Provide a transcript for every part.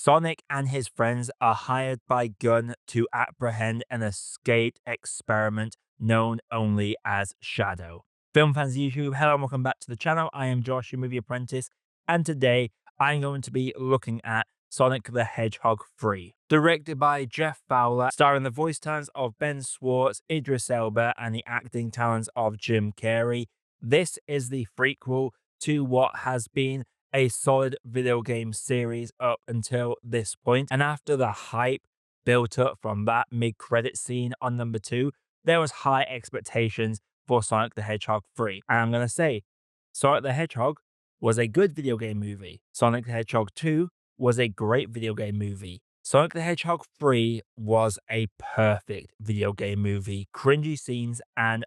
Sonic and his friends are hired by Gun to apprehend an escaped experiment known only as Shadow. Film fans YouTube, hello and welcome back to the channel. I am Josh, your movie apprentice, and today I'm going to be looking at Sonic the Hedgehog 3. Directed by Jeff Fowler, starring the voice talents of Ben Schwartz, Idris Elba, and the acting talents of Jim Carrey. This is the prequel to what has been a solid video game series up until this point. And after the hype built up from that mid-credit scene on number 2, there was high expectations for Sonic the Hedgehog 3. And I'm going to say, Sonic the Hedgehog was a good video game movie. Sonic the Hedgehog 2 was a great video game movie. Sonic the Hedgehog 3 was a perfect video game movie. Cringy scenes and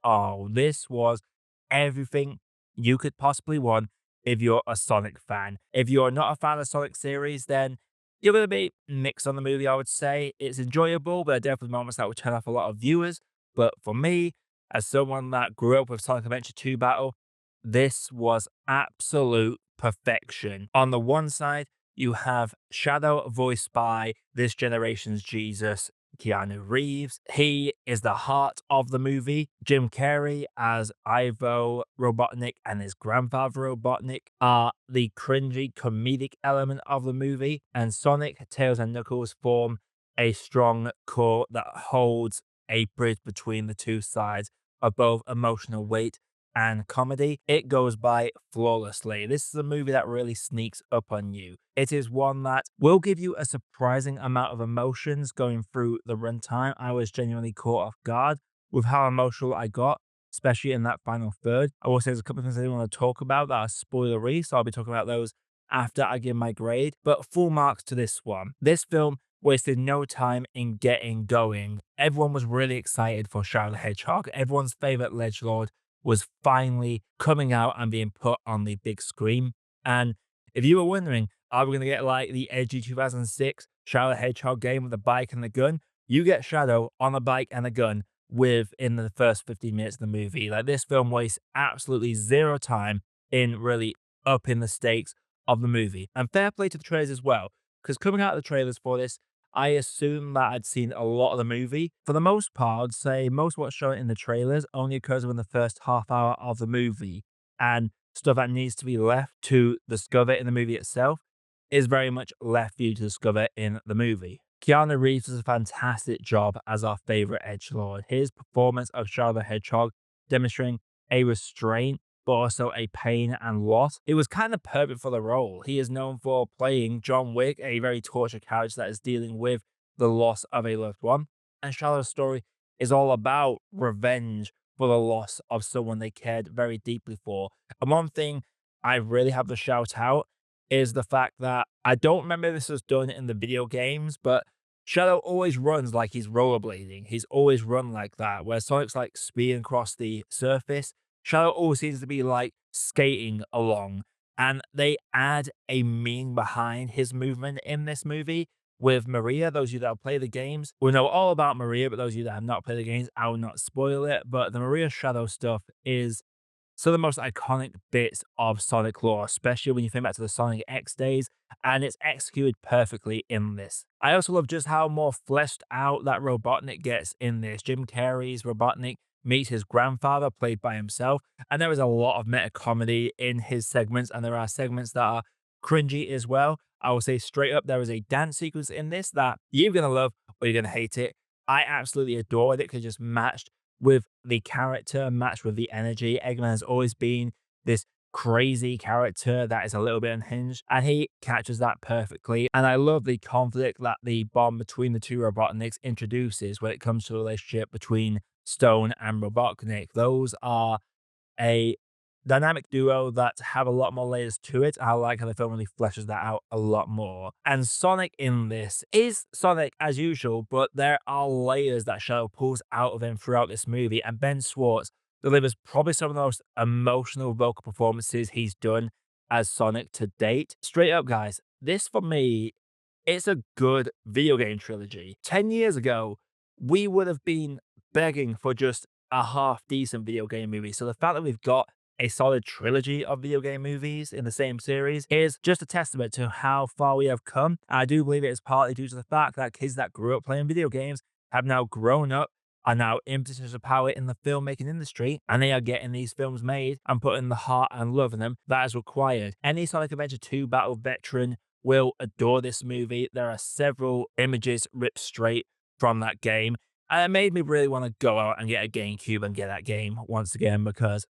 this was everything you could possibly want if you're a Sonic fan. If you're not a fan of the Sonic series, then you're going to be mixed on the movie, I would say. It's enjoyable, but there are definitely moments that would turn off a lot of viewers. But for me, as someone that grew up with Sonic Adventure 2 Battle, this was absolute perfection. On the one side, you have Shadow voiced by this generation's Jesus, Keanu Reeves. He is the heart of the movie. Jim Carrey as Ivo Robotnik and his grandfather Robotnik are the cringy comedic element of the movie. And Sonic, Tails, and Knuckles form a strong core that holds a bridge between the two sides of both emotional weight and comedy. It goes by flawlessly. This is a movie that really sneaks up on you. It is one that will give you a surprising amount of emotions going through the runtime. I was genuinely caught off guard with how emotional I got, especially in that final third. I will say there's a couple of things I didn't want to talk about that are spoilery, so I'll be talking about those after I give my grade. But full marks to this one. This film wasted no time in getting going. Everyone was really excited for Shadow the Hedgehog. Everyone's favorite Ledgelord was finally coming out and being put on the big screen. And if you were wondering, are we going to get like the edgy 2006 Shadow the Hedgehog game with the bike and the gun? You get Shadow on a bike and a gun within the first 15 minutes of the movie. Like, this film wastes absolutely zero time in really upping the stakes of the movie. And fair play to the trailers as well, because coming out of the trailers for this, I assume that I'd seen a lot of the movie. For the most part, I'd say most of what's shown in the trailers only occurs within the first half hour of the movie, and stuff that needs to be left to discover in the movie itself is very much left for you to discover in the movie. Keanu Reeves does a fantastic job as our favorite edgelord. His performance of Shadow the Hedgehog, demonstrating a restraint but also a pain and loss. It was kind of perfect for the role. He is known for playing John Wick, a very tortured character that is dealing with the loss of a loved one. And Shadow's story is all about revenge for the loss of someone they cared very deeply for. And one thing I really have to shout out is the fact that I don't remember if this was done in the video games, but Shadow always runs like he's rollerblading. He's always run like that, where Sonic's like speeding across the surface. Shadow always seems to be like skating along, and they add a meaning behind his movement in this movie with Maria. Those of you that have played the games will know all about Maria, but those of you that have not played the games, I will not spoil it. But the Maria Shadow stuff is some of the most iconic bits of Sonic lore, especially when you think back to the Sonic X days, and it's executed perfectly in this. I also love just how more fleshed out that Robotnik gets in this. Jim Carrey's Robotnik meets his grandfather, played by himself, and there is a lot of meta comedy in his segments, and there are segments that are cringy as well. I will say straight up, there is a dance sequence in this that you're gonna love or you're gonna hate it. I absolutely adored it because it just matched with the character, matched with the energy. Eggman has always been this crazy character that is a little bit unhinged, and he catches that perfectly. And I love the conflict that the bond between the two Robotniks introduces when it comes to the relationship between Stone and Robotnik. Those are a dynamic duo that have a lot more layers to it. I like how the film really fleshes that out a lot more. And Sonic in this is Sonic as usual, but there are layers that Shadow pulls out of him throughout this movie, and Ben Schwartz delivers probably some of the most emotional vocal performances he's done as Sonic to date. Straight up, guys, this for me, it's a good video game trilogy. 10 years ago, we would have been begging for just a half decent video game movie. So the fact that we've got a solid trilogy of video game movies in the same series is just a testament to how far we have come. I do believe it is partly due to the fact that kids that grew up playing video games have now grown up, are now in positions of power in the filmmaking industry, and they are getting these films made and putting the heart and love in them that is required. Any Sonic Adventure 2 Battle veteran will adore this movie. There are several images ripped straight from that game, and it made me really want to go out and get a GameCube and get that game once again because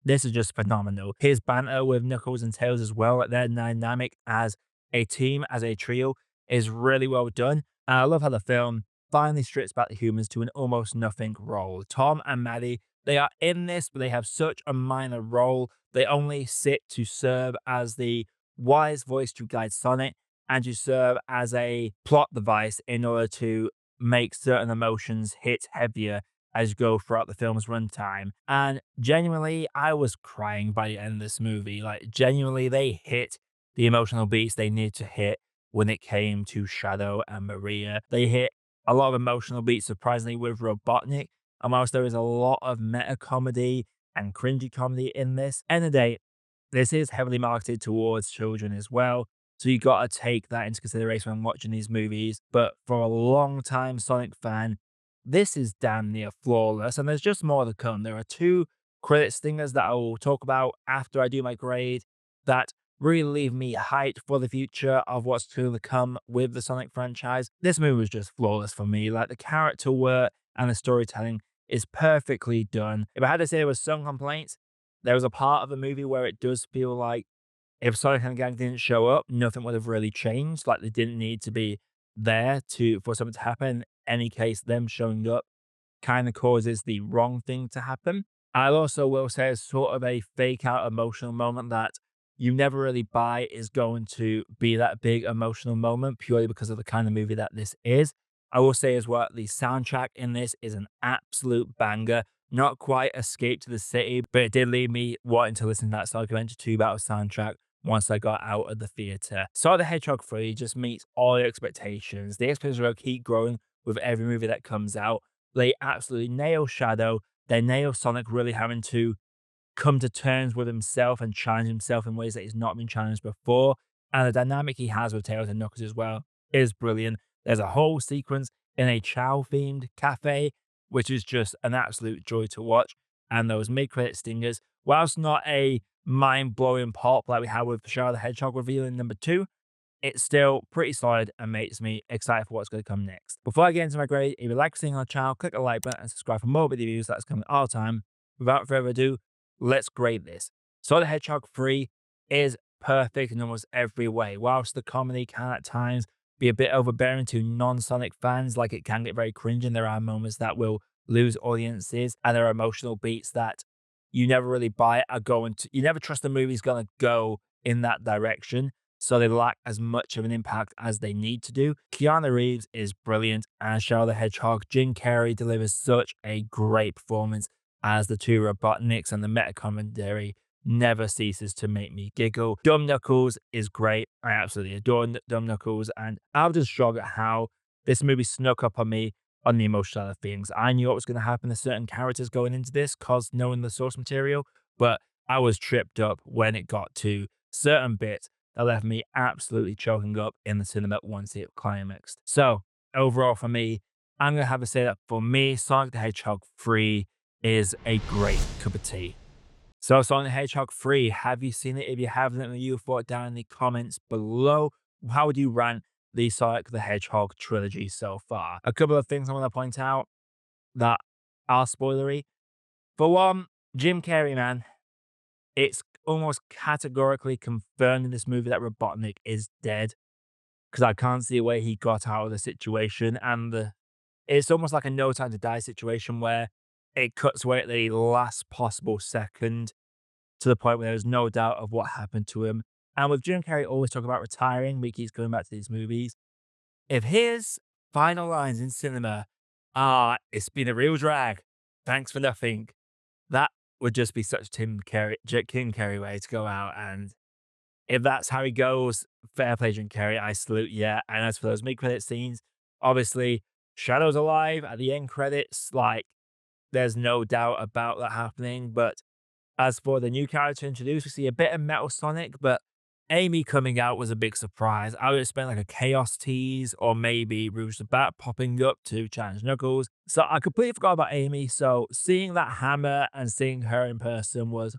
this is just phenomenal. His banter with Knuckles and Tails as well, their dynamic as a team, as a trio, is really well done. And I love how the film finally strips back the humans to an almost nothing role. Tom and Maddie, they are in this, but they have such a minor role. They only sit to serve as the wise voice to guide Sonic and to serve as a plot device in order to make certain emotions hit heavier as you go throughout the film's runtime. And genuinely, I was crying by the end of this movie. Like, genuinely, they hit the emotional beats they needed to hit when it came to Shadow and Maria. They hit a lot of emotional beats, surprisingly, with Robotnik. And whilst there is a lot of meta comedy and cringy comedy in this, end of the day, this is heavily marketed towards children as well. So you got to take that into consideration when watching these movies. But for a long time Sonic fan, this is damn near flawless. And there's just more to come. There are two credit stingers that I will talk about after I do my grade that really leave me hyped for the future of what's to come with the Sonic franchise. This movie was just flawless for me. Like, the character work and the storytelling is perfectly done. If I had to say there was some complaints, there was a part of the movie where it does feel like if Sonic and Gang didn't show up, nothing would have really changed. Like, they didn't need to be there for something to happen. Any case, them showing up kind of causes the wrong thing to happen. I also will say it's sort of a fake out emotional moment that you never really buy is going to be that big emotional moment purely because of the kind of movie that this is. I will say as well, the soundtrack in this is an absolute banger. Not quite Escape to the City, but it did leave me wanting to listen to that Sonic Adventure 2 Battle soundtrack once I got out of the theater. Sonic the Hedgehog 3 just meets all your expectations. The expectations will keep growing with every movie that comes out. They absolutely nail Shadow. They nail Sonic really having to come to terms with himself and challenge himself in ways that he's not been challenged before. And the dynamic he has with Tails and Knuckles as well is brilliant. There's a whole sequence in a Chow themed cafe, which is just an absolute joy to watch. And those mid credit stingers, whilst not a mind blowing pop like we had with Shadow the Hedgehog reveal in number 2, it's still pretty solid and makes me excited for what's going to come next. Before I get into my grade, if you like seeing our channel, click the like button and subscribe for more video reviews that's coming all the time. Without further ado, let's grade this. Sonic the Hedgehog 3 is perfect in almost every way. Whilst the comedy can at times be a bit overbearing to non-Sonic fans, like it can get very cringe and there are moments that will lose audiences and there are emotional beats that you never really buy are going to, you never trust the movie's going to go in that direction. So they lack as much of an impact as they need to do. Keanu Reeves is brilliant as Shadow the Hedgehog. Jim Carrey delivers such a great performance as the two Robotniks, and the meta commentary never ceases to make me giggle. Dumb Knuckles is great. I absolutely adore Dumb Knuckles, and I was just shocked at how this movie snuck up on me on the emotional side of things. I knew what was going to happen to certain characters going into this, cause knowing the source material, but I was tripped up when it got to certain bits that left me absolutely choking up in the cinema once it climaxed. So overall for me, I'm going to have to say that for me, Sonic the Hedgehog 3 is a great cup of tea. So Sonic the Hedgehog 3, have you seen it? If you haven't, let me know your thought down in the comments below. How would you rank the Sonic the Hedgehog trilogy so far? A couple of things I want to point out that are spoilery. For one, Jim Carrey, man, it's almost categorically confirmed in this movie that Robotnik is dead because I can't see a way he got out of the situation. And it's almost like a no time to die situation where it cuts away at the last possible second to the point where there's no doubt of what happened to him. And with Jim Carrey always talking about retiring, we keeps going back to these movies. If his final lines in cinema are, "It's been a real drag, thanks for nothing," that would just be such Jim Carrey way to go out. And if that's how he goes, fair play, Jim Carrey. I salute you. And as for those mid-credit scenes, obviously Shadow's alive at the end credits. Like, there's no doubt about that happening. But As for the new character introduced, we see a bit of Metal Sonic, but Amy coming out was a big surprise. I would expect like a Chaos tease or maybe Rouge the Bat popping up to challenge Knuckles. So I completely forgot about Amy. So seeing that hammer and seeing her in person was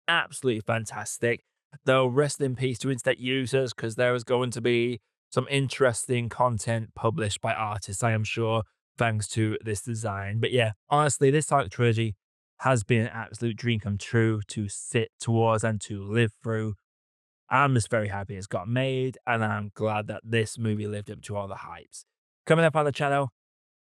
absolutely fantastic. Though rest in peace to internet users, because there is going to be some interesting content published by artists, I am sure, thanks to this design. But yeah, honestly, this Sonic trilogy has been an absolute dream come true to sit towards and to live through. I'm just very happy it's got made, and I'm glad that this movie lived up to all the hypes. Coming up on the channel,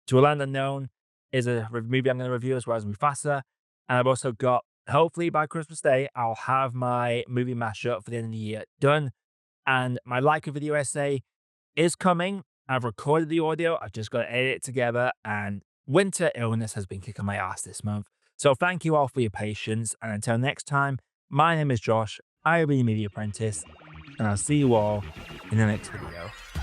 To a Land Unknown is a movie I'm going to review, as well as Mufasa. And I've also got, hopefully by Christmas Day, I'll have my movie mashup for the end of the year done. And my Like a Video essay is coming. I've recorded the audio. I've just got to edit it together. And winter illness has been kicking my ass this month. So thank you all for your patience. And until next time, my name is Josh. I will be your media apprentice. And I'll see you all in the next video.